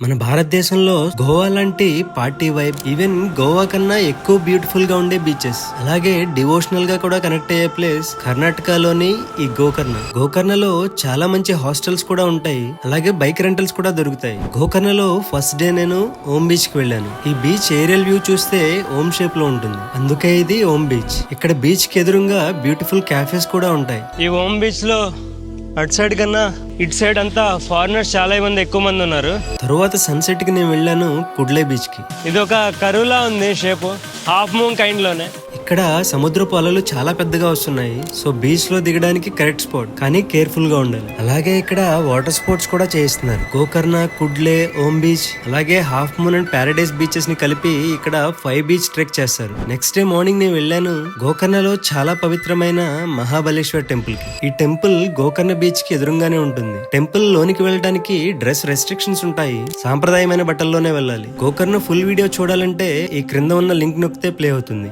మన భారతదేశంలో గోవా లాంటి పార్టీ వైబ్, ఈవెన్ గోవా కన్నా ఎక్కువ బ్యూటిఫుల్ గా ఉండే బీచెస్, అలాగే డివోషనల్ గా కూడా కనెక్ట్ అయ్యే ప్లేస్ కర్ణాటకలోని ఈ గోకర్ణలో చాలా మంచి హాస్టల్స్ కూడా ఉంటాయి. అలాగే బైక్ రెంటల్స్ కూడా దొరుకుతాయి. గోకర్ణలో ఫస్ట్ డే నేను ఓం బీచ్ కి వెళ్ళాను. ఈ బీచ్ ఏరియల్ వ్యూ చూస్తే ఓం షేప్ లో ఉంటుంది, అందుకే ఇది ఓం బీచ్. ఇక్కడ బీచ్ కి ఎదురుగా బ్యూటిఫుల్ క్యాఫేస్ కూడా ఉంటాయి. ఈ ఓం బీచ్ లో అటు సైడ్ కన్నా ఇటు సైడ్ అంతా ఫారినర్స్ చాలా మంది ఎక్కువ మంది ఉన్నారు. తరువాత సన్సెట్ కి నేను వెళ్ళాను కుడ్లే బీచ్ కి. ఇది ఒక కరువులా ఉంది షేప్, హాఫ్ మూన్ కైండ్ లోనే. ఇక్కడ సముద్రపు అలలు చాలా పెద్దగా వస్తున్నాయి, సో బీచ్ లో దిగడానికి కరెక్ట్ స్పాట్, కానీ కేర్ఫుల్ గా ఉండాలి. అలాగే ఇక్కడ వాటర్ స్పోర్ట్స్ కూడా చేయిస్తున్నారు. గోకర్ణ, కుడ్లే, ఓం బీచ్, అలాగే half moon and Paradise beaches ని కలిపి ఇక్కడ 5 బీచ్ ట్రెక్ చేస్తారు. నెక్స్ట్ డే మార్నింగ్ నేను వెళ్ళాను గోకర్ణలో చాలా పవిత్రమైన మహాబలేశ్వర్ టెంపుల్ కి. ఈ టెంపుల్ గోకర్ణ బీచ్ కి ఎదురుగానే ఉంటుంది. టెంపుల్ లోనికి వెళ్ళడానికి డ్రెస్ రెస్ట్రిక్షన్స్ ఉంటాయి, సాంప్రదాయమైన బట్టల్లోనే వెళ్ళాలి. గోకర్ణ ఫుల్ వీడియో చూడాలంటే ఈ క్రింద ఉన్న లింక్ నొక్కితే ప్లే అవుతుంది.